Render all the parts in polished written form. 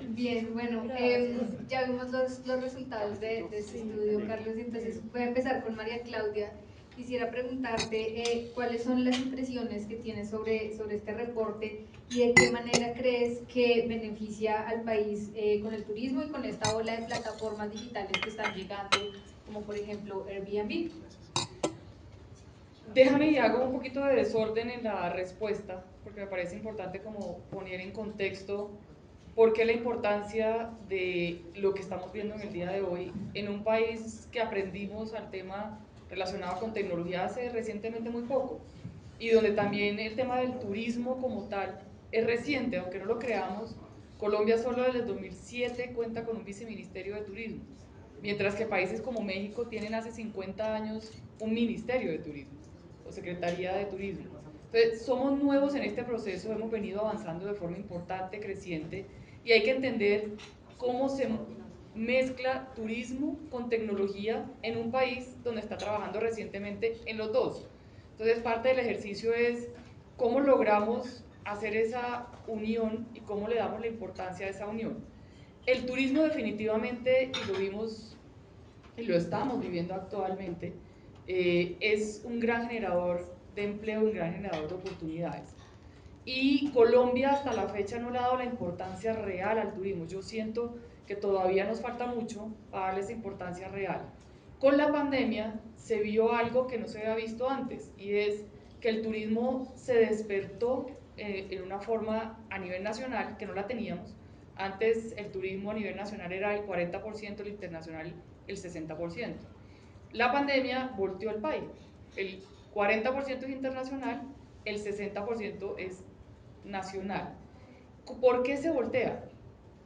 Bien, bueno, ya vimos los resultados de este estudio, Carlos, entonces voy a empezar con María Claudia. Quisiera preguntarte cuáles son las impresiones que tienes sobre este reporte y de qué manera crees que beneficia al país con el turismo y con esta ola de plataformas digitales que están llegando, como por ejemplo Airbnb. Déjame y hago un poquito de desorden en la respuesta, porque me parece importante como poner en contexto por qué la importancia de lo que estamos viendo en el día de hoy en un país que aprendimos al tema relacionado con tecnología hace recientemente muy poco y donde también el tema del turismo como tal es reciente, aunque no lo creamos. Colombia solo desde el 2007 cuenta con un viceministerio de turismo, mientras que países como México tienen hace 50 años un ministerio de turismo o secretaría de turismo. Entonces, somos nuevos en este proceso, hemos venido avanzando de forma importante, creciente, y hay que entender cómo se mezcla turismo con tecnología en un país donde está trabajando recientemente en los dos. Entonces, parte del ejercicio es cómo logramos hacer esa unión y cómo le damos la importancia a esa unión. El turismo definitivamente, y lo vimos y lo estamos viviendo actualmente, es un gran generador de empleo, un gran generador de oportunidades. Y Colombia hasta la fecha no le ha dado la importancia real al turismo. Yo siento que todavía nos falta mucho para darle esa importancia real. Con la pandemia se vio algo que no se había visto antes y es que el turismo se despertó en una forma a nivel nacional que no la teníamos. Antes el turismo a nivel nacional era el 40%, el internacional el 60%. La pandemia volteó el país. El 40% es internacional, el 60% es nacional. ¿Por qué se voltea?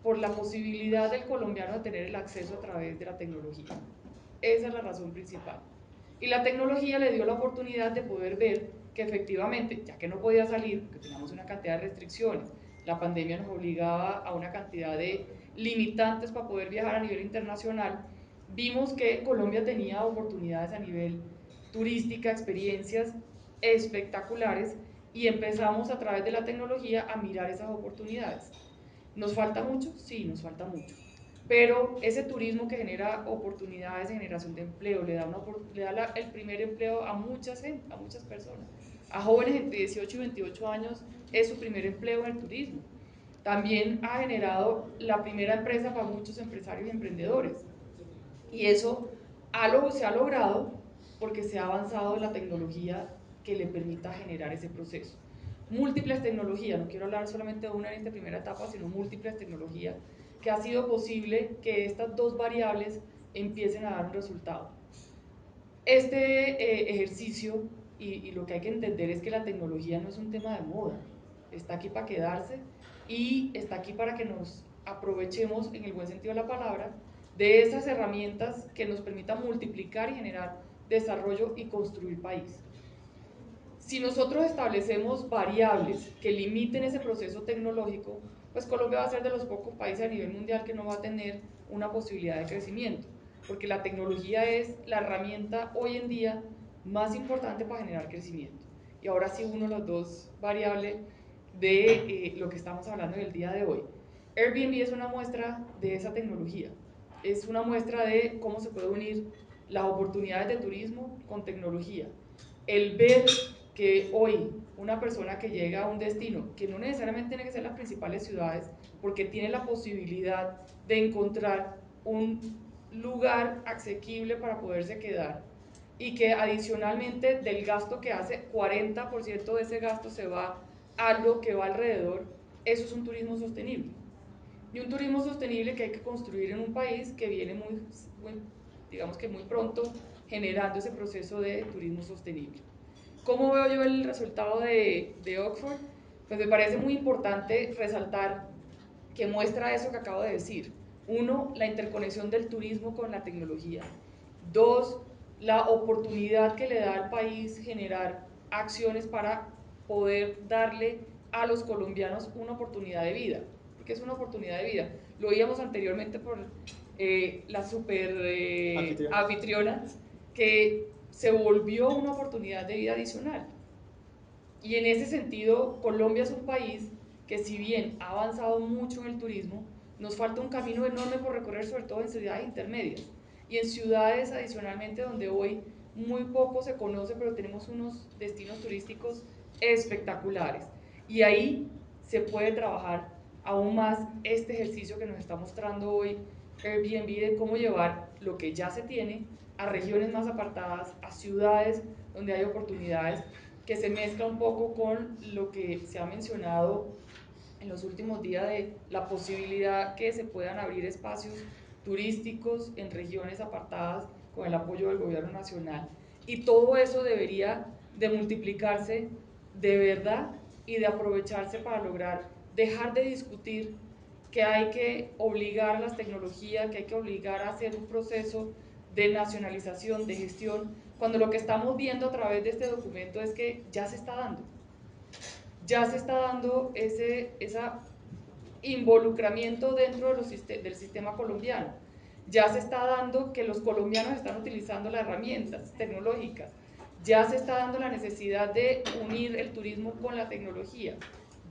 Por la posibilidad del colombiano de tener el acceso a través de la tecnología. Esa es la razón principal. Y la tecnología le dio la oportunidad de poder ver que efectivamente, ya que no podía salir, porque teníamos una cantidad de restricciones, la pandemia nos obligaba a una cantidad de limitantes para poder viajar a nivel internacional, vimos que Colombia tenía oportunidades a nivel turística, experiencias espectaculares y empezamos a través de la tecnología a mirar esas oportunidades. ¿Nos falta mucho? Sí, nos falta mucho. Pero ese turismo que genera oportunidades de generación de empleo, le da el primer empleo a muchas personas. A jóvenes entre 18 y 28 años es su primer empleo en el turismo. También ha generado la primera empresa para muchos empresarios y emprendedores. Y eso se ha logrado porque se ha avanzado en la tecnología que le permita generar ese proceso. Múltiples tecnologías, no quiero hablar solamente de una en esta primera etapa, sino múltiples tecnologías, que ha sido posible que estas dos variables empiecen a dar un resultado. Este ejercicio y lo que hay que entender es que la tecnología no es un tema de moda, está aquí para quedarse y está aquí para que nos aprovechemos, en el buen sentido de la palabra, de esas herramientas que nos permitan multiplicar y generar desarrollo y construir país. Si nosotros establecemos variables que limiten ese proceso tecnológico, pues Colombia va a ser de los pocos países a nivel mundial que no va a tener una posibilidad de crecimiento, porque la tecnología es la herramienta hoy en día más importante para generar crecimiento. Y ahora sí uno de las dos variables de lo que estamos hablando en el día de hoy. Airbnb es una muestra de esa tecnología, es una muestra de cómo se puede unir las oportunidades de turismo con tecnología. El ver que hoy una persona que llega a un destino, que no necesariamente tiene que ser las principales ciudades, porque tiene la posibilidad de encontrar un lugar asequible para poderse quedar y que adicionalmente del gasto que hace, 40% de ese gasto se va a lo que va alrededor, eso es un turismo sostenible. Y un turismo sostenible que hay que construir en un país que viene digamos que muy pronto generando ese proceso de turismo sostenible. ¿Cómo veo yo el resultado de Oxford? Pues me parece muy importante resaltar que muestra eso que acabo de decir. Uno, la interconexión del turismo con la tecnología. Dos, la oportunidad que le da al país generar acciones para poder darle a los colombianos una oportunidad de vida, porque es una oportunidad de vida. Lo oíamos anteriormente por la super anfitriona, que se volvió una oportunidad de vida adicional. Y en ese sentido, Colombia es un país que si bien ha avanzado mucho en el turismo, Nos falta un camino enorme por recorrer, sobre todo en ciudades intermedias y en ciudades adicionalmente donde hoy muy poco se conoce, pero tenemos unos destinos turísticos espectaculares. Y ahí se puede trabajar aún más este ejercicio que nos está mostrando hoy Airbnb de cómo llevar lo que ya se tiene a regiones más apartadas, a ciudades donde hay oportunidades, que se mezcla un poco con lo que se ha mencionado en los últimos días de la posibilidad que se puedan abrir espacios turísticos en regiones apartadas con el apoyo del gobierno nacional. Y todo eso debería de multiplicarse de verdad y de aprovecharse para lograr dejar de discutir que hay que obligar a las tecnologías, que hay que obligar a hacer un proceso de nacionalización, de gestión, cuando lo que estamos viendo a través de este documento es que ya se está dando. Ya se está dando ese involucramiento dentro del sistema colombiano. Ya se está dando que los colombianos están utilizando las herramientas tecnológicas. Ya se está dando la necesidad de unir el turismo con la tecnología.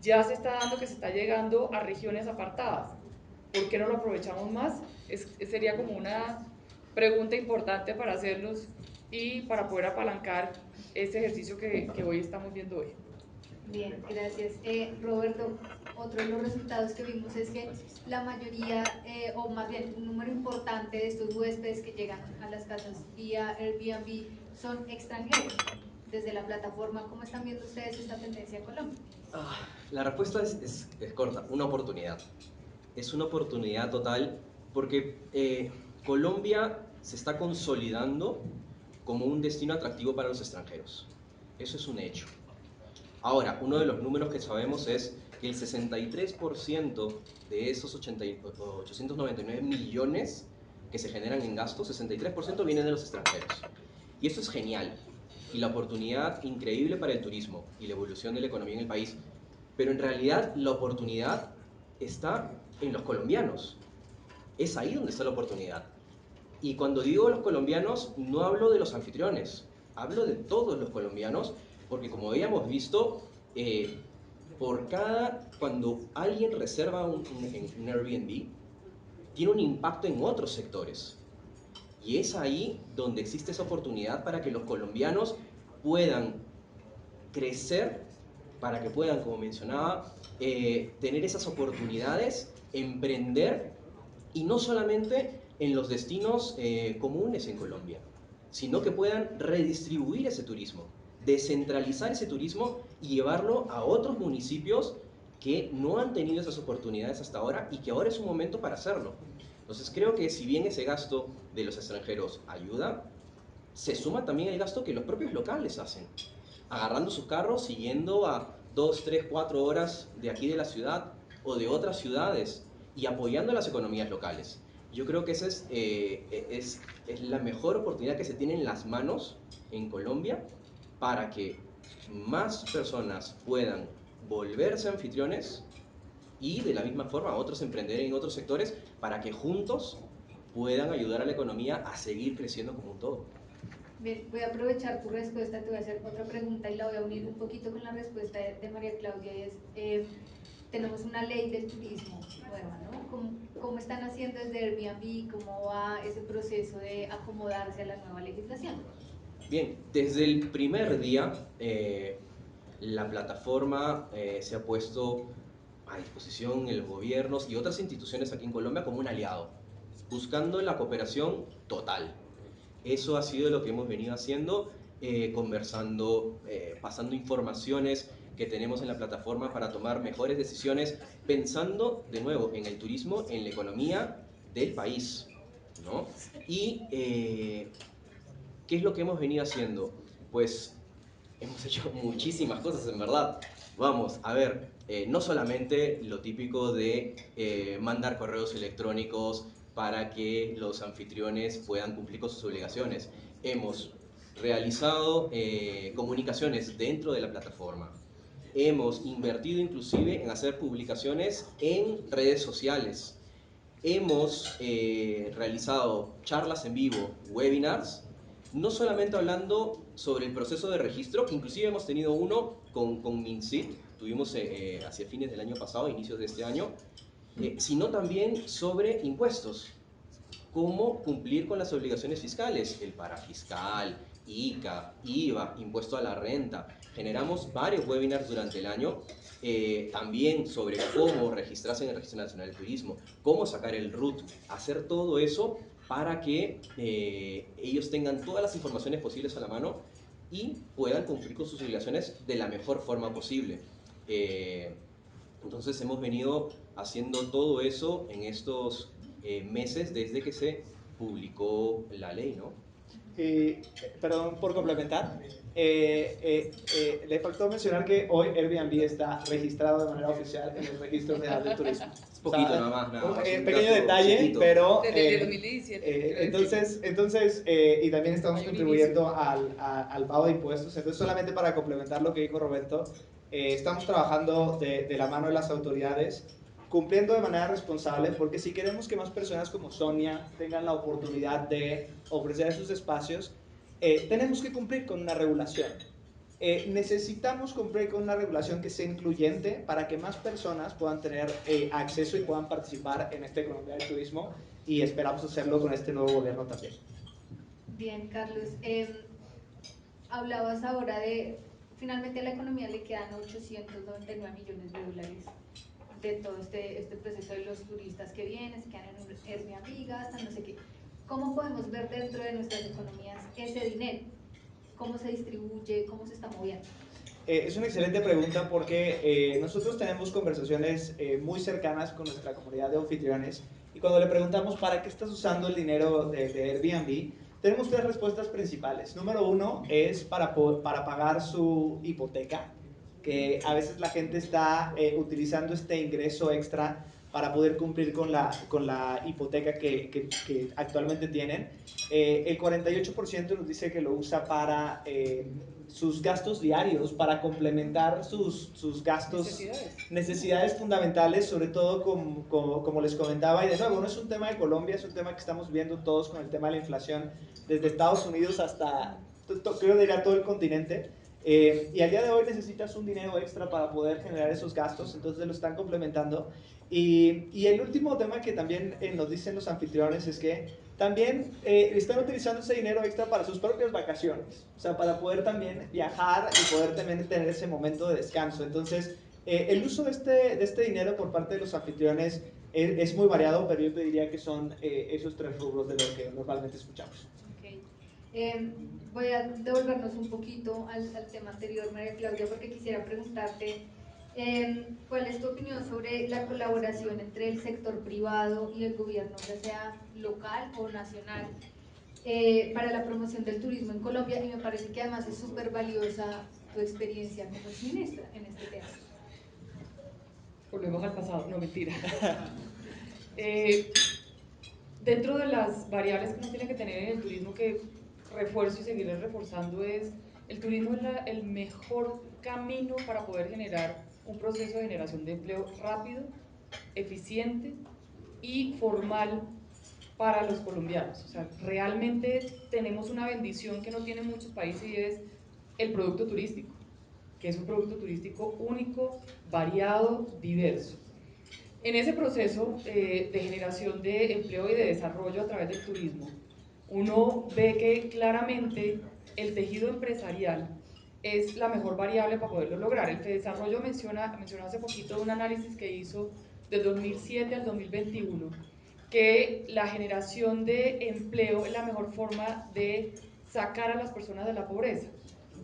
Ya se está dando que se está llegando a regiones apartadas. ¿Por qué no lo aprovechamos más? Sería como una pregunta importante para hacernos y para poder apalancar ese ejercicio que hoy estamos viendo hoy. Bien, gracias. Roberto, otro de los resultados que vimos es que la mayoría, o más bien un número importante de estos huéspedes que llegan a las casas vía Airbnb son extranjeros. Desde la plataforma, ¿cómo están viendo ustedes esta tendencia en Colombia? La respuesta es corta, una oportunidad. Es una oportunidad total porque Colombia se está consolidando como un destino atractivo para los extranjeros. Eso es un hecho. Ahora, uno de los números que sabemos es que el 63% de esos 899 millones que se generan en gastos, 63% vienen de los extranjeros. Y eso es genial. Y la oportunidad increíble para el turismo y la evolución de la economía en el país. Pero en realidad la oportunidad está en los colombianos. Es ahí donde está la oportunidad. Y cuando digo los colombianos, no hablo de los anfitriones, hablo de todos los colombianos, porque como habíamos visto, cuando alguien reserva un Airbnb, tiene un impacto en otros sectores. Y es ahí donde existe esa oportunidad para que los colombianos puedan crecer, para que puedan, como mencionaba, tener esas oportunidades, emprender, y no solamente en los destinos comunes en Colombia, sino que puedan redistribuir ese turismo, descentralizar ese turismo y llevarlo a otros municipios que no han tenido esas oportunidades hasta ahora y que ahora es un momento para hacerlo. Entonces creo que si bien ese gasto de los extranjeros ayuda, se suma también el gasto que los propios locales hacen, agarrando sus carros y yendo a 2, 3, 4 horas de aquí de la ciudad o de otras ciudades y apoyando las economías locales. Yo creo que esa es la mejor oportunidad que se tiene en las manos en Colombia para que más personas puedan volverse anfitriones y de la misma forma otros emprender en otros sectores para que juntos puedan ayudar a la economía a seguir creciendo como un todo. Bien, voy a aprovechar tu respuesta, te voy a hacer otra pregunta y la voy a unir un poquito con la respuesta de María Claudia y es, tenemos una ley del turismo nueva, ¿no? ¿Cómo están haciendo desde Airbnb? ¿Cómo va ese proceso de acomodarse a la nueva legislación? Bien, desde el primer día la plataforma se ha puesto a disposición en los gobiernos y otras instituciones aquí en Colombia como un aliado, buscando la cooperación total. Eso ha sido lo que hemos venido haciendo, conversando, pasando informaciones que tenemos en la plataforma para tomar mejores decisiones, pensando de nuevo en el turismo, en la economía del país, ¿no? Y ¿qué es lo que hemos venido haciendo? Pues hemos hecho muchísimas cosas, en verdad. Vamos, a ver, no solamente lo típico de mandar correos electrónicos para que los anfitriones puedan cumplir con sus obligaciones. Hemos realizado comunicaciones dentro de la plataforma. Hemos invertido inclusive en hacer publicaciones en redes sociales. Hemos realizado charlas en vivo, webinars, no solamente hablando sobre el proceso de registro, que inclusive hemos tenido uno con MinSit, tuvimos hacia fines del año pasado, inicios de este año, sino también sobre impuestos. Cómo cumplir con las obligaciones fiscales, el parafiscal, ICA, IVA, impuesto a la renta. Generamos varios webinars durante el año, también sobre cómo registrarse en el Registro Nacional de Turismo, cómo sacar el RUT, hacer todo eso para que ellos tengan todas las informaciones posibles a la mano y puedan cumplir con sus obligaciones de la mejor forma posible. Entonces hemos venido haciendo todo eso en estos meses desde que se publicó la ley, ¿no? Perdón por complementar, le faltó mencionar que hoy Airbnb está registrado de manera oficial en el Registro Federal del Turismo. Es poquito, nada más. Un pequeño detalle, chiquito. pero... Desde el 2017. entonces y también estamos contribuyendo al pago de impuestos. Entonces, solamente para complementar lo que dijo Roberto, estamos trabajando de la mano de las autoridades, cumpliendo de manera responsable, porque si queremos que más personas como Sonia tengan la oportunidad de ofrecer esos espacios, tenemos que cumplir con una regulación. Necesitamos cumplir con una regulación que sea incluyente para que más personas puedan tener acceso y puedan participar en esta economía del turismo, y esperamos hacerlo con este nuevo gobierno también. Bien, Carlos. Hablabas ahora de, finalmente a la economía le quedan 899 millones de dólares de todo este proceso de los turistas que vienen, se quedan en un Airbnb, gastan, no sé qué. ¿Cómo podemos ver dentro de nuestras economías ese dinero? ¿Cómo se distribuye? ¿Cómo se está moviendo? Es una excelente pregunta, porque nosotros tenemos conversaciones muy cercanas con nuestra comunidad de anfitriones, y cuando le preguntamos para qué estás usando el dinero de Airbnb, tenemos tres respuestas principales. Número uno es para pagar su hipoteca, que a veces la gente está utilizando este ingreso extra para poder cumplir con la hipoteca que actualmente tienen. El 48% nos dice que lo usa para sus gastos diarios, para complementar sus gastos, necesidades fundamentales, sobre todo como les comentaba. Y de nuevo, no es un tema de Colombia, es un tema que estamos viendo todos con el tema de la inflación, desde Estados Unidos hasta, creo diría, todo el continente. Y al día de hoy necesitas un dinero extra para poder generar esos gastos, entonces lo están complementando. Y el último tema que también nos dicen los anfitriones es que también están utilizando ese dinero extra para sus propias vacaciones, o sea, para poder también viajar y poder también tener ese momento de descanso. Entonces, el uso de este dinero por parte de los anfitriones es muy variado, pero yo te diría que son esos tres rubros de lo que normalmente escuchamos. Okay. Voy a devolvernos un poquito al tema anterior, María Claudia, porque quisiera preguntarte ¿cuál es tu opinión sobre la colaboración entre el sector privado y el gobierno, ya sea local o nacional, para la promoción del turismo en Colombia? Y me parece que además es súper valiosa tu experiencia como exministra en este tema. Volvemos al pasado, no, mentira. Dentro de las variables que uno tiene que tener en el turismo, que refuerzo y seguiré reforzando, es el turismo es el mejor camino para poder generar un proceso de generación de empleo rápido, eficiente y formal para los colombianos. O sea, realmente tenemos una bendición que no tienen muchos países, y es el producto turístico, que es un producto turístico único, variado, diverso. En ese proceso de generación de empleo y de desarrollo a través del turismo, uno ve que claramente el tejido empresarial es la mejor variable para poderlo lograr. El desarrollo mencionó hace poquito un análisis que hizo del 2007 al 2021, que la generación de empleo es la mejor forma de sacar a las personas de la pobreza,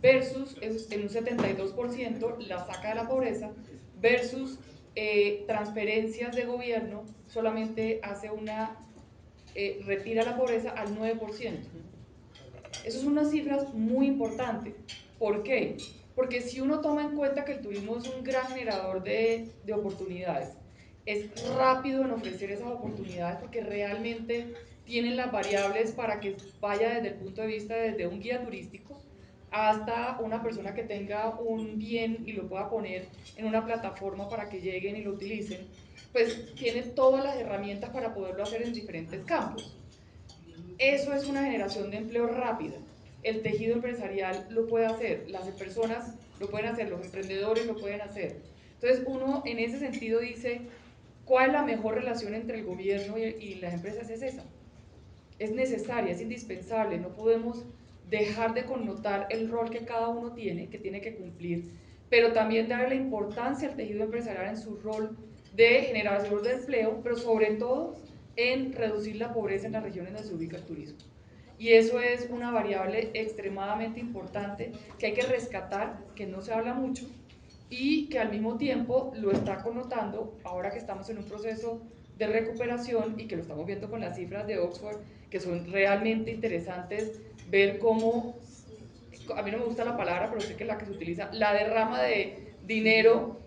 versus en un 72% la saca de la pobreza, versus transferencias de gobierno solamente hace retira la pobreza al 9%. Esas son unas cifras muy importantes. ¿Por qué? Porque si uno toma en cuenta que el turismo es un gran generador de oportunidades, es rápido en ofrecer esas oportunidades porque realmente tienen las variables para que vaya desde el punto de vista desde un guía turístico hasta una persona que tenga un bien y lo pueda poner en una plataforma para que lleguen y lo utilicen, pues tiene todas las herramientas para poderlo hacer en diferentes campos. Eso es una generación de empleo rápida. El tejido empresarial lo puede hacer, las personas lo pueden hacer, los emprendedores lo pueden hacer. Entonces uno en ese sentido dice, ¿Cuál es la mejor relación entre el gobierno y las empresas? Es esa. Es necesaria, es indispensable, no podemos dejar de connotar el rol que cada uno tiene, que tiene que cumplir, pero también darle la importancia al tejido empresarial en su rol de generación de empleo, pero sobre todo en reducir la pobreza en las regiones donde se ubica el turismo. Y eso es una variable extremadamente importante que hay que rescatar, que no se habla mucho, y que al mismo tiempo lo está connotando ahora que estamos en un proceso de recuperación y que lo estamos viendo con las cifras de Oxford, que son realmente interesantes, ver cómo, a mí no me gusta la palabra, pero sé que es la que se utiliza, la derrama de dinero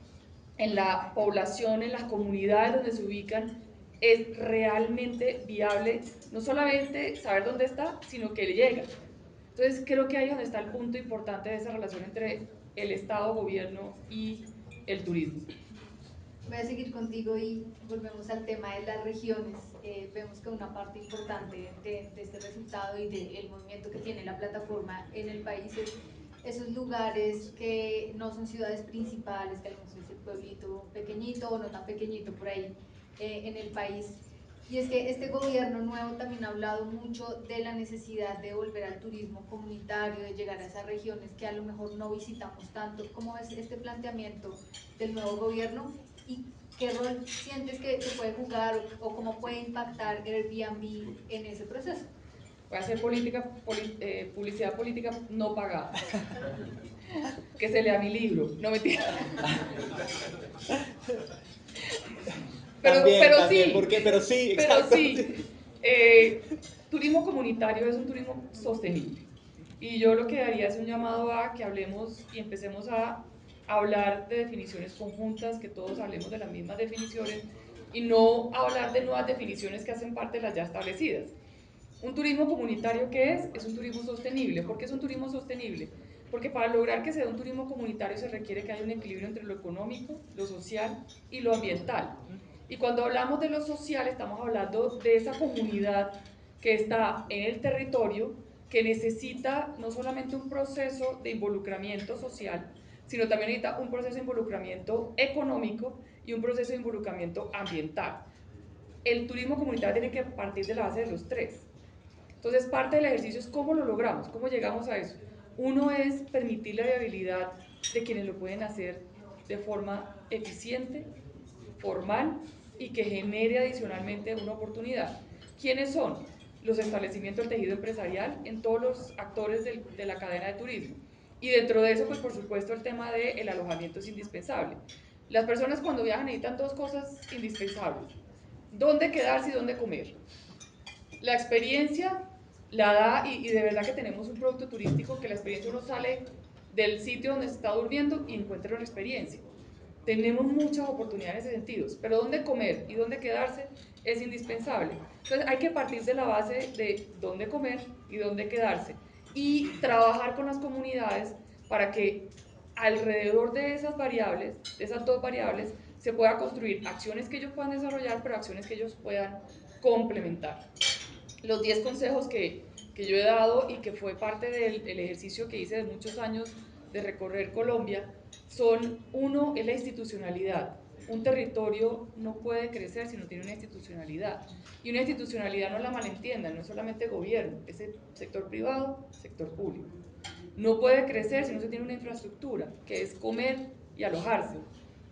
en la población, en las comunidades donde se ubican, es realmente viable, no solamente saber dónde está, sino que le llega. Entonces creo que ahí es donde está el punto importante de esa relación entre el Estado, gobierno y el turismo. Voy a seguir contigo y volvemos al tema de las regiones. Vemos que una parte importante de este resultado y del movimiento que tiene la plataforma en el país es esos lugares que no son ciudades principales, que algunos es el pueblito pequeñito o no tan pequeñito por ahí en el país. Y es que este gobierno nuevo también ha hablado mucho de la necesidad de volver al turismo comunitario, de llegar a esas regiones que a lo mejor no visitamos tanto. ¿Cómo ves este planteamiento del nuevo gobierno y qué rol sientes que puede jugar o cómo puede impactar Airbnb en ese proceso? Voy a hacer publicidad política no pagada. Que se lea mi libro, no mentira. Pero también, sí, ¿por qué? Pero sí, pero exacto. sí. Turismo comunitario es un turismo sostenible. Y yo lo que haría es un llamado a que hablemos y empecemos a hablar de definiciones conjuntas, que todos hablemos de las mismas definiciones y no hablar de nuevas definiciones que hacen parte de las ya establecidas. Un turismo comunitario, ¿qué es? Es un turismo sostenible. ¿Por qué es un turismo sostenible? Porque para lograr que sea un turismo comunitario se requiere que haya un equilibrio entre lo económico, lo social y lo ambiental. Y cuando hablamos de lo social, estamos hablando de esa comunidad que está en el territorio, que necesita no solamente un proceso de involucramiento social, sino también necesita un proceso de involucramiento económico y un proceso de involucramiento ambiental. El turismo comunitario tiene que partir de la base de los tres. Entonces, parte del ejercicio es cómo lo logramos, cómo llegamos a eso. Uno es permitir la viabilidad de quienes lo pueden hacer de forma eficiente, formal y que genere adicionalmente una oportunidad. ¿Quiénes son? Los establecimientos del tejido empresarial en todos los actores de la cadena de turismo. Y dentro de eso, pues por supuesto, el tema del alojamiento es indispensable. Las personas cuando viajan necesitan dos cosas indispensables: dónde quedarse y dónde comer. La experiencia la da, y de verdad que tenemos un producto turístico que la experiencia uno sale del sitio donde se está durmiendo y encuentra una experiencia. Tenemos muchas oportunidades en ese sentido, pero dónde comer y dónde quedarse es indispensable. Entonces hay que partir de la base de dónde comer y dónde quedarse y trabajar con las comunidades para que alrededor de esas variables, de esas dos variables, se pueda construir acciones que ellos puedan desarrollar, pero acciones que ellos puedan complementar. Los 10 consejos que yo he dado y que fue parte del ejercicio que hice de muchos años de recorrer Colombia son: uno, es la institucionalidad. Un territorio no puede crecer si no tiene una institucionalidad. Y una institucionalidad, no la malentiendan, no es solamente gobierno, es el sector privado, sector público. No puede crecer si no se tiene una infraestructura, que es comer y alojarse.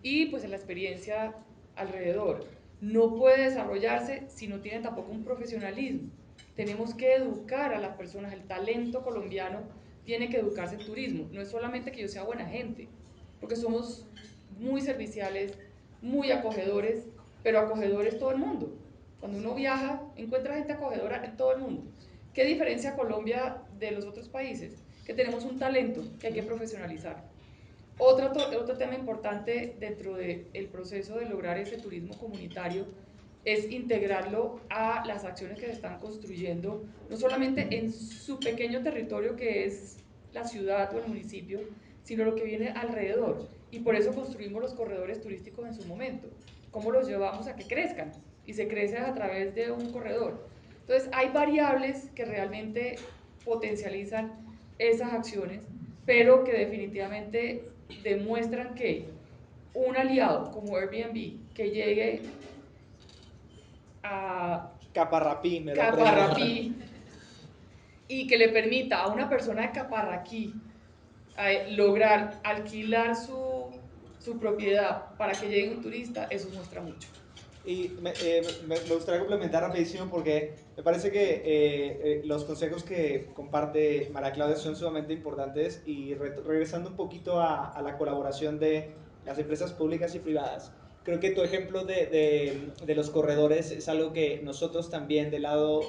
Y pues en la experiencia alrededor. No puede desarrollarse si no tiene tampoco un profesionalismo. Tenemos que educar a las personas, el talento colombiano tiene que educarse en turismo. No es solamente que yo sea buena gente, porque somos muy serviciales, muy acogedores, pero acogedores todo el mundo. Cuando uno viaja, encuentra gente acogedora en todo el mundo. ¿Qué diferencia Colombia de los otros países? Que tenemos un talento que hay que profesionalizar. Otro tema importante dentro del proceso de lograr ese turismo comunitario es integrarlo a las acciones que se están construyendo, no solamente en su pequeño territorio que es la ciudad o el municipio, sino lo que viene alrededor. Y por eso construimos los corredores turísticos en su momento. ¿Cómo los llevamos a que crezcan? Y se crece a través de un corredor. Entonces hay variables que realmente potencializan esas acciones, pero que definitivamente demuestran que un aliado como Airbnb que llegue a Caparrapí, me lo Caparrapí y que le permita a una persona de Caparraquí lograr alquilar su propiedad para que llegue un turista, eso muestra mucho. Y me gustaría complementar rapidísimo porque me parece que los consejos que comparte María Claudia son sumamente importantes y regresando un poquito a la colaboración de las empresas públicas y privadas, creo que tu ejemplo de los corredores es algo que nosotros también del lado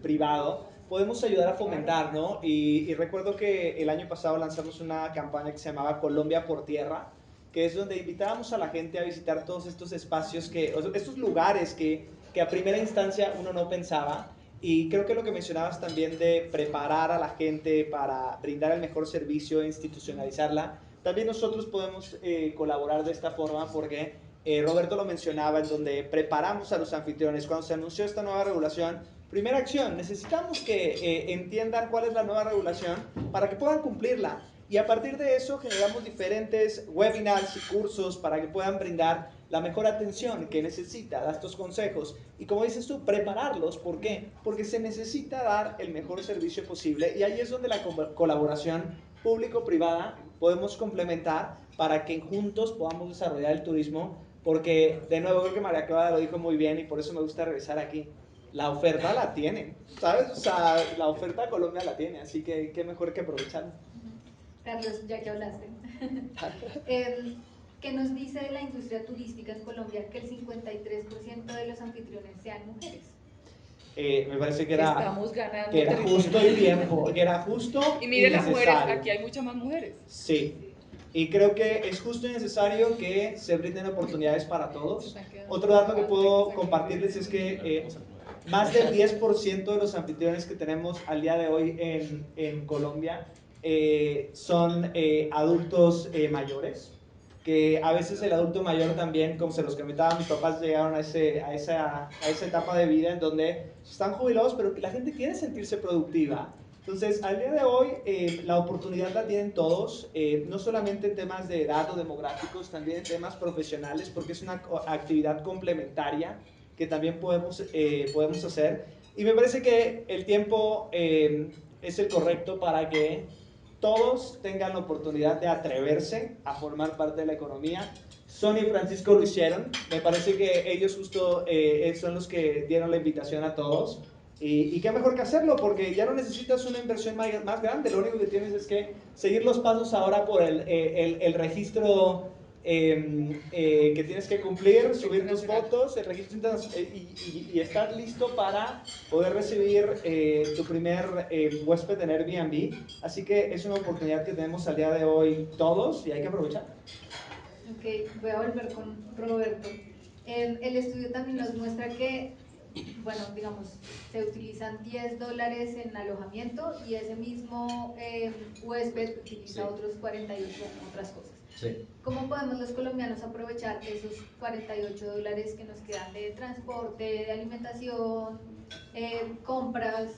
privado podemos ayudar a fomentar, ¿no? Y recuerdo que el año pasado lanzamos una campaña que se llamaba Colombia por Tierra, que es donde invitábamos a la gente a visitar todos estos espacios, estos lugares que a primera instancia uno no pensaba. Y creo que lo que mencionabas también de preparar a la gente para brindar el mejor servicio e institucionalizarla, también nosotros podemos colaborar de esta forma porque Roberto lo mencionaba, en donde preparamos a los anfitriones. Cuando se anunció esta nueva regulación, primera acción, necesitamos que entiendan cuál es la nueva regulación para que puedan cumplirla. Y a partir de eso generamos diferentes webinars y cursos para que puedan brindar la mejor atención que necesita, dar estos consejos. Y como dices tú, prepararlos. ¿Por qué? Porque se necesita dar el mejor servicio posible y ahí es donde la colaboración público-privada podemos complementar para que juntos podamos desarrollar el turismo. Porque, de nuevo, creo que María Clara lo dijo muy bien y por eso me gusta regresar aquí. La oferta la tienen, ¿sabes? O sea, la oferta de Colombia la tiene, así que qué mejor que aprovecharla. Carlos, ya que hablaste, ¿qué nos dice de la industria turística en Colombia que el 53% de los anfitriones sean mujeres? Me parece que era, Estamos ganando que era justo y tiempo, que era justo y mire las mujeres, necesario. aquí hay muchas más mujeres. Sí, y creo que es justo y necesario que se brinden oportunidades para todos. Otro dato que puedo compartirles es que más del 10% de los anfitriones que tenemos al día de hoy en Colombia son adultos mayores, que a veces el adulto mayor también, como se los comentaba, mis papás llegaron a esa etapa de vida en donde están jubilados, pero que la gente quiere sentirse productiva. Entonces, al día de hoy, la oportunidad la tienen todos, no solamente en temas de edad o demográficos, también en temas profesionales, porque es una actividad complementaria que también podemos hacer. Y me parece que el tiempo es el correcto para que todos tengan la oportunidad de atreverse a formar parte de la economía. Sonia y Francisco lo hicieron. Me parece que ellos justo son los que dieron la invitación a todos. Y qué mejor que hacerlo, porque ya no necesitas una inversión más grande. Lo único que tienes es que seguir los pasos ahora por el registro que tienes que cumplir, subir tus fotos, el registro y estar listo para poder recibir tu primer huésped en Airbnb. Así que es una oportunidad que tenemos al día de hoy todos y hay que aprovechar. Ok, voy a volver con Roberto. El estudio también nos muestra que, bueno, digamos, se utilizan $10 en alojamiento y ese mismo huésped utiliza otros 48 en otras cosas. Sí. ¿Cómo podemos los colombianos aprovechar esos $48 que nos quedan de transporte, de alimentación, compras?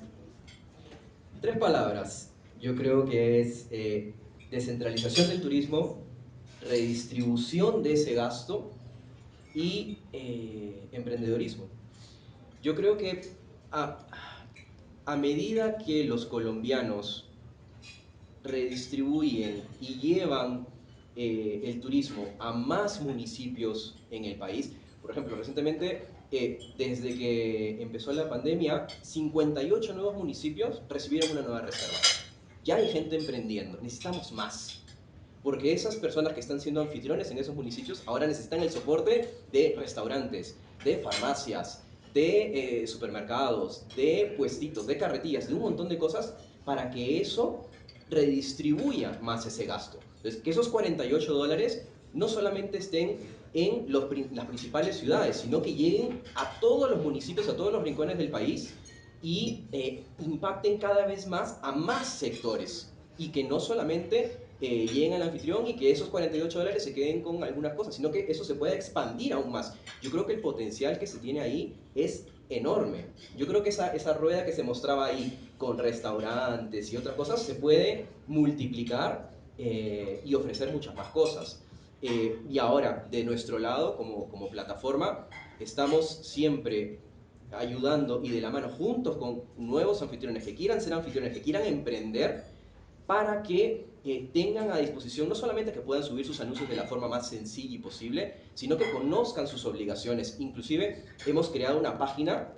3 palabras. Yo creo que es descentralización del turismo, redistribución de ese gasto y emprendedorismo. Yo creo que a medida que los colombianos redistribuyen y llevan el turismo a más municipios en el país, por ejemplo, recientemente, desde que empezó la pandemia, 58 nuevos municipios recibieron una nueva reserva. Ya hay gente emprendiendo, necesitamos más. Porque esas personas que están siendo anfitriones en esos municipios ahora necesitan el soporte de restaurantes, de farmacias, de supermercados, de puestitos, de carretillas, de un montón de cosas para que eso redistribuya más ese gasto. Entonces, que esos $48 no solamente estén en las principales ciudades, sino que lleguen a todos los municipios, a todos los rincones del país y impacten cada vez más a más sectores y que no solamente lleguen al anfitrión y que esos $48 se queden con algunas cosas, sino que eso se pueda expandir aún más. Yo creo que el potencial que se tiene ahí es enorme. Yo creo que esa rueda que se mostraba ahí con restaurantes y otras cosas se puede multiplicar y ofrecer muchas más cosas. Y ahora, de nuestro lado, como plataforma, estamos siempre ayudando y de la mano juntos con nuevos anfitriones que quieran ser anfitriones, que quieran emprender, para que tengan a disposición no solamente que puedan subir sus anuncios de la forma más sencilla posible, sino que conozcan sus obligaciones. Inclusive hemos creado una página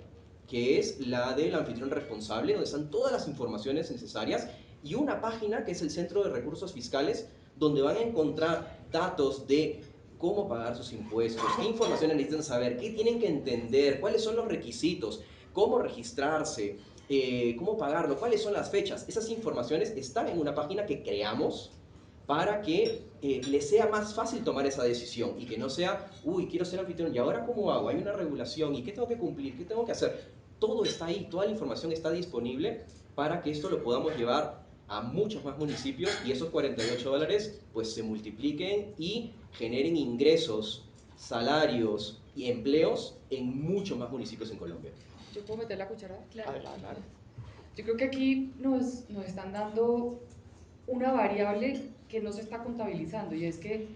que es la del anfitrión responsable, donde están todas las informaciones necesarias, y una página que es el Centro de Recursos Fiscales, donde van a encontrar datos de cómo pagar sus impuestos, qué información necesitan saber, qué tienen que entender, cuáles son los requisitos, cómo registrarse, cómo pagarlo, cuáles son las fechas. Esas informaciones están en una página que creamos para que les sea más fácil tomar esa decisión y que no sea, uy, quiero ser anfitrión, ¿y ahora cómo hago? Hay una regulación, ¿y qué tengo que cumplir? ¿Qué tengo que hacer? Todo está ahí, toda la información está disponible para que esto lo podamos llevar a muchos más municipios y esos $48 pues se multipliquen y generen ingresos, salarios y empleos en muchos más municipios en Colombia. ¿Yo puedo meter la cucharada? Claro. Claro. Yo creo que aquí nos están dando una variable que no se está contabilizando, y es que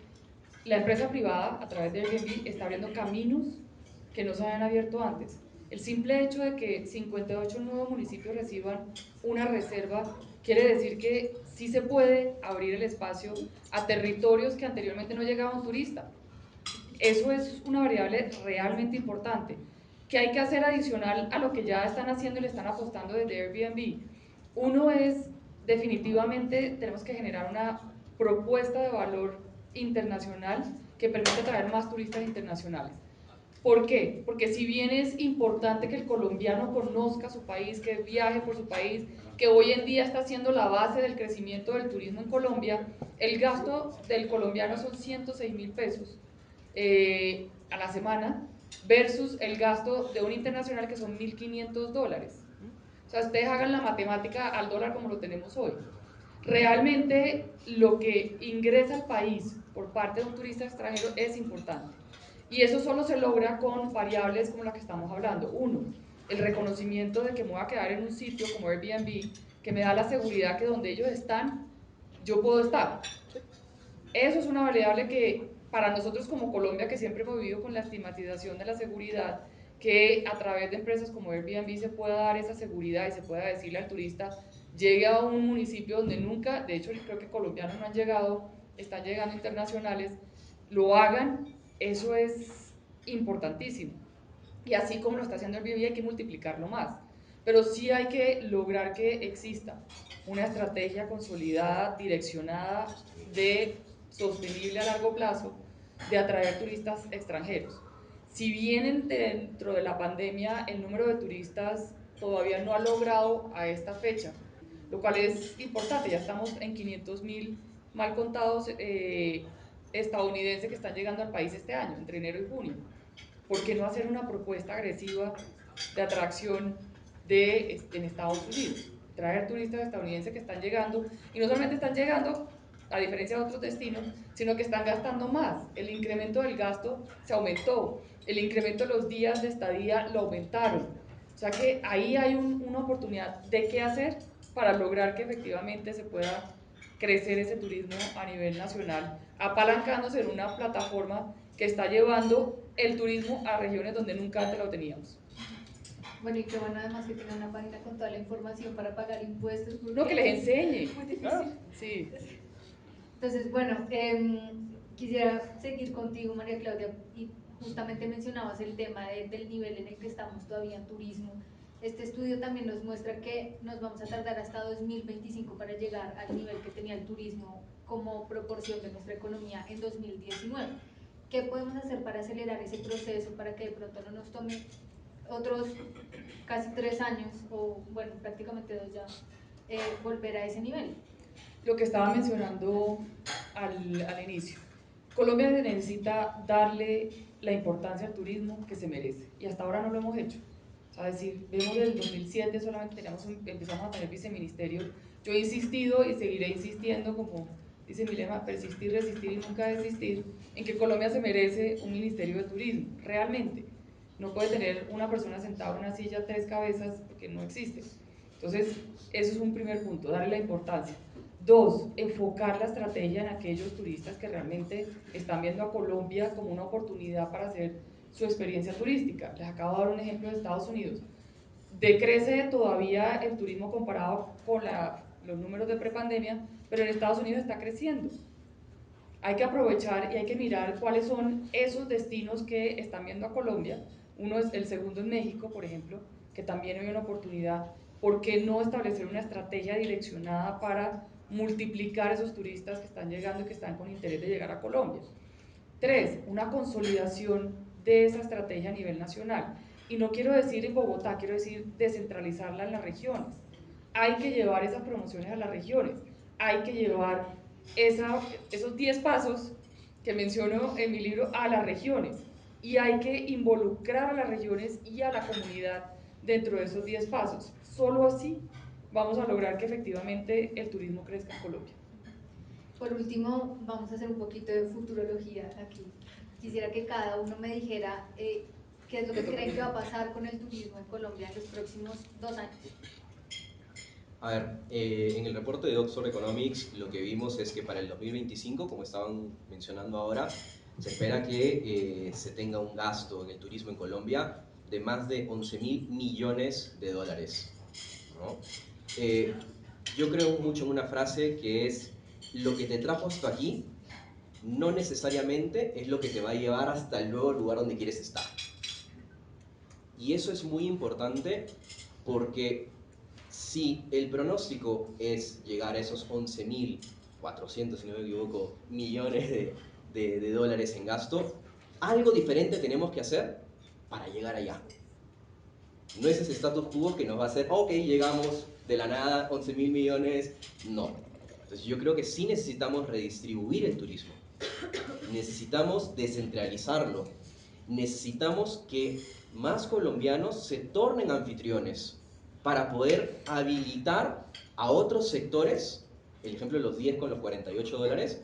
la empresa privada a través de Airbnb está abriendo caminos que no se habían abierto antes. El simple hecho de que 58 nuevos municipios reciban una reserva quiere decir que sí se puede abrir el espacio a territorios que anteriormente no llegaba un turista. Eso es una variable realmente importante. ¿Qué hay que hacer adicional a lo que ya están haciendo y le están apostando desde Airbnb? Uno es, definitivamente, tenemos que generar una propuesta de valor internacional que permita atraer más turistas internacionales. ¿Por qué? Porque si bien es importante que el colombiano conozca su país, que viaje por su país, que hoy en día está siendo la base del crecimiento del turismo en Colombia, el gasto del colombiano son 106.000 pesos a la semana versus el gasto de un internacional que son $1.500. O sea, ustedes hagan la matemática al dólar como lo tenemos hoy. Realmente lo que ingresa al país por parte de un turista extranjero es importante. Y eso solo se logra con variables como la que estamos hablando. Uno, el reconocimiento de que me voy a quedar en un sitio como Airbnb, que me da la seguridad que donde ellos están, yo puedo estar. Eso es una variable que para nosotros como Colombia, que siempre hemos vivido con la estigmatización de la seguridad, que a través de empresas como Airbnb se pueda dar esa seguridad y se pueda decirle al turista, llegue a un municipio donde nunca, de hecho creo que colombianos no han llegado, están llegando internacionales, lo hagan, eso es importantísimo. Y así como lo está haciendo Airbnb hay que multiplicarlo más. Pero sí hay que lograr que exista una estrategia consolidada, direccionada, sostenible a largo plazo, de atraer turistas extranjeros. Si bien dentro de la pandemia el número de turistas todavía no ha logrado a esta fecha, lo cual es importante, ya estamos en 500.000 mal contados estadounidenses que están llegando al país este año, entre enero y junio. ¿Por qué no hacer una propuesta agresiva de atracción en Estados Unidos? Traer turistas estadounidenses que están llegando, y no solamente están llegando, a diferencia de otros destinos, sino que están gastando más. El incremento del gasto se aumentó, el incremento de los días de estadía lo aumentaron. O sea que ahí hay una oportunidad de qué hacer para lograr que efectivamente se pueda crecer ese turismo a nivel nacional, apalancándose en una plataforma que está llevando el turismo a regiones donde nunca antes lo teníamos. Bueno, y qué bueno además que tenga una página con toda la información para pagar impuestos. No, que les enseñe. Muy difícil. Claro. Sí. Entonces, bueno, quisiera seguir contigo, María Claudia, y justamente mencionabas el tema del nivel en el que estamos todavía en turismo. Este estudio también nos muestra que nos vamos a tardar hasta 2025 para llegar al nivel que tenía el turismo como proporción de nuestra economía en 2019. ¿Qué podemos hacer para acelerar ese proceso, para que de pronto no nos tome otros casi 3 años, o bueno, prácticamente 2 ya, volver a ese nivel? Lo que estaba mencionando al inicio. Colombia necesita darle la importancia al turismo que se merece, y hasta ahora no lo hemos hecho. O sea, decir, vemos desde el 2007 solamente empezamos a tener viceministerio. Yo he insistido y seguiré insistiendo, como dice mi lema, persistir, resistir y nunca desistir, en que Colombia se merece un ministerio de turismo, realmente. No puede tener una persona sentada en una silla, 3 cabezas, porque no existe. Entonces, eso es un primer punto, darle la importancia. 2, enfocar la estrategia en aquellos turistas que realmente están viendo a Colombia como una oportunidad para hacer su experiencia turística. Les acabo de dar un ejemplo de Estados Unidos. Decrece todavía el turismo comparado con los números de prepandemia, pero en Estados Unidos está creciendo. Hay que aprovechar y hay que mirar cuáles son esos destinos que están viendo a Colombia. Uno es el segundo en México, por ejemplo, que también hay una oportunidad. ¿Por qué no establecer una estrategia direccionada para multiplicar esos turistas que están llegando y que están con interés de llegar a Colombia? 3, una consolidación de esa estrategia a nivel nacional. Y no quiero decir en Bogotá, quiero decir descentralizarla en las regiones. Hay que llevar esas promociones a las regiones. Hay que llevar esos 10 pasos que menciono en mi libro a las regiones. Y hay que involucrar a las regiones y a la comunidad dentro de esos 10 pasos. Solo así vamos a lograr que efectivamente el turismo crezca en Colombia. Por último, vamos a hacer un poquito de futurología aquí. Quisiera que cada uno me dijera qué es lo que creen que va a pasar con el turismo en Colombia en los próximos 2 años. A ver, en el reporte de Oxford Economics lo que vimos es que para el 2025, como estaban mencionando ahora, se espera que se tenga un gasto en el turismo en Colombia de más de 11.000 millones de dólares, ¿no? Yo creo mucho en una frase que es: lo que te trajo hasta aquí no necesariamente es lo que te va a llevar hasta el nuevo lugar donde quieres estar. Y eso es muy importante porque si el pronóstico es llegar a esos 11.400, si no me equivoco, millones de dólares en gasto, algo diferente tenemos que hacer para llegar allá. No es ese status quo que nos va a hacer, ok, llegamos de la nada, 11.000 millones, no. Entonces yo creo que sí necesitamos redistribuir el turismo, necesitamos descentralizarlo, necesitamos que más colombianos se tornen anfitriones para poder habilitar a otros sectores, el ejemplo de los 10 con los 48 dólares,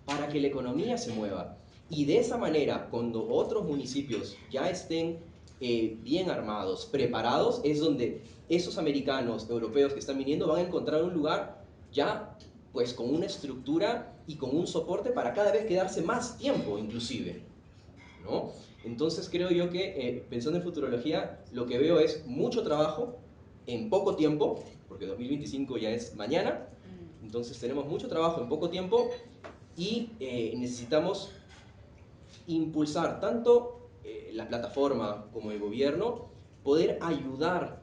para que la economía se mueva. Y de esa manera, cuando otros municipios ya estén bien armados, preparados, es donde esos americanos, europeos que están viniendo van a encontrar un lugar ya pues con una estructura y con un soporte para cada vez quedarse más tiempo inclusive, ¿no? Entonces creo yo que pensando en futurología, lo que veo es mucho trabajo en poco tiempo, porque 2025 ya es mañana, entonces tenemos mucho trabajo en poco tiempo y necesitamos impulsar tanto la plataforma como el gobierno, poder ayudar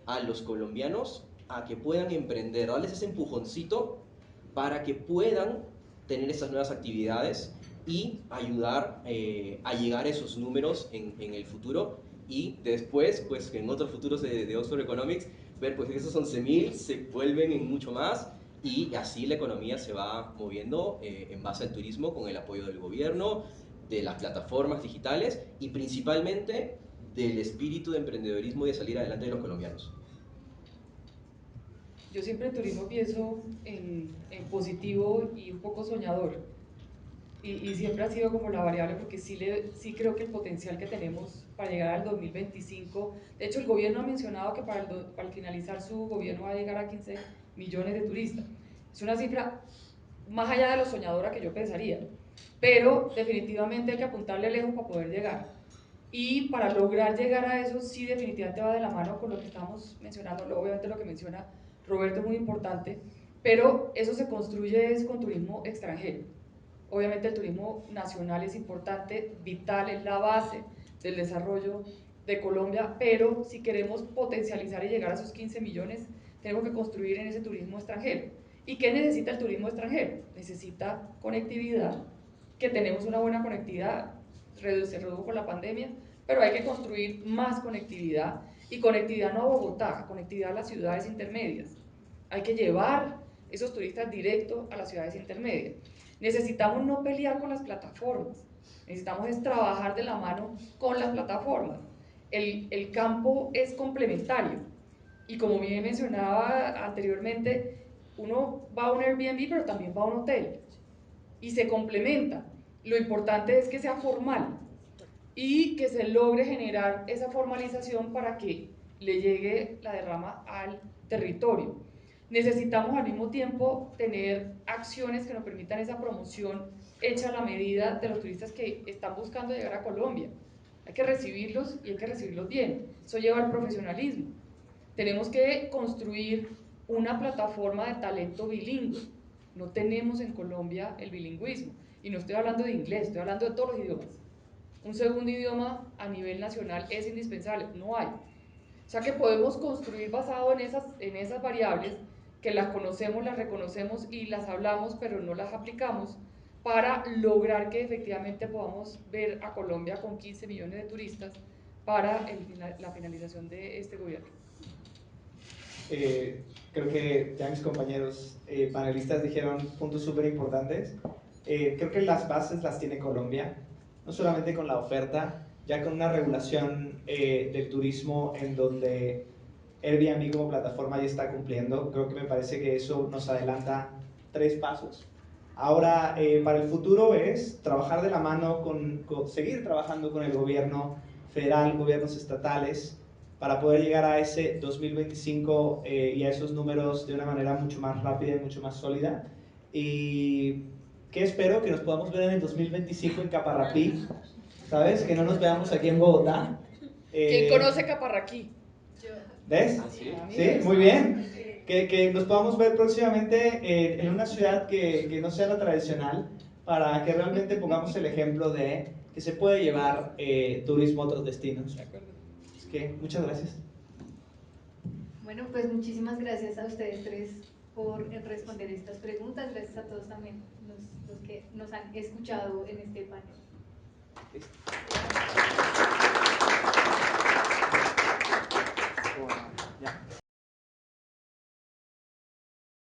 a los colombianos a que puedan emprender, darles ese empujoncito para que puedan tener esas nuevas actividades y ayudar a llegar a esos números en el futuro y después, pues en otros futuros de Oxford Economics, ver pues que esos 11.000 se vuelven en mucho más y así la economía se va moviendo en base al turismo con el apoyo del gobierno, de las plataformas digitales y principalmente del espíritu de emprendedorismo y de salir adelante de los colombianos. Yo siempre en turismo pienso en positivo y un poco soñador. Y siempre ha sido como la variable porque sí creo que el potencial que tenemos para llegar al 2025, de hecho el gobierno ha mencionado que para finalizar su gobierno va a llegar a 15 millones de turistas. Es una cifra más allá de lo soñadora que yo pensaría, pero definitivamente hay que apuntarle lejos para poder llegar. Y para lograr llegar a eso, sí definitivamente va de la mano con lo que estamos mencionando, obviamente lo que menciona Roberto es muy importante, pero eso se construye es con turismo extranjero. Obviamente el turismo nacional es importante, vital, es la base del desarrollo de Colombia, pero si queremos potencializar y llegar a esos 15 millones, tenemos que construir en ese turismo extranjero. ¿Y qué necesita el turismo extranjero? Necesita conectividad, que tenemos una buena conectividad, se redujo por la pandemia, pero hay que construir más conectividad, y conectividad no a Bogotá, conectividad a las ciudades intermedias. Hay que llevar esos turistas directo a las ciudades intermedias. Necesitamos no pelear con las plataformas, necesitamos es trabajar de la mano con las plataformas. El campo es complementario y como bien mencionaba anteriormente, uno va a un Airbnb pero también va a un hotel y se complementa. Lo importante es que sea formal y que se logre generar esa formalización para que le llegue la derrama al territorio. Necesitamos al mismo tiempo tener acciones que nos permitan esa promoción hecha a la medida de los turistas que están buscando llegar a Colombia. hay que recibirlos y hay que recibirlos bien. Eso lleva al profesionalismo. Tenemos que construir una plataforma de talento bilingüe. No tenemos en Colombia el bilingüismo. Y no estoy hablando de inglés, estoy hablando de todos los idiomas. Un segundo idioma a nivel nacional es indispensable, no hay. O sea que podemos construir basado en esas variables que las conocemos, las reconocemos y las hablamos, pero no las aplicamos, para lograr que efectivamente podamos ver a Colombia con 15 millones de turistas para la finalización de este gobierno. Creo que ya mis compañeros panelistas dijeron puntos súper importantes. Creo que las bases las tiene Colombia, no solamente con la oferta, ya con una regulación del turismo en donde Airbnb como plataforma ya está cumpliendo. Creo que me parece que eso nos adelanta 3 pasos. Ahora, para el futuro es trabajar de la mano seguir trabajando con el gobierno federal, gobiernos estatales, para poder llegar a ese 2025 y a esos números de una manera mucho más rápida y mucho más sólida. Y que espero que nos podamos ver en el 2025 en Caparrapí, ¿sabes? Que no nos veamos aquí en Bogotá. ¿Quién conoce Caparraquí? ¿Ves? ¿Ah, sí? Sí, muy bien. Que nos podamos ver próximamente en una ciudad que no sea la tradicional, para que realmente pongamos el ejemplo de que se puede llevar turismo a otros destinos. De acuerdo. Así que muchas gracias. Bueno, pues muchísimas gracias a ustedes tres por responder estas preguntas. Gracias a todos también los que nos han escuchado en este panel. Listo.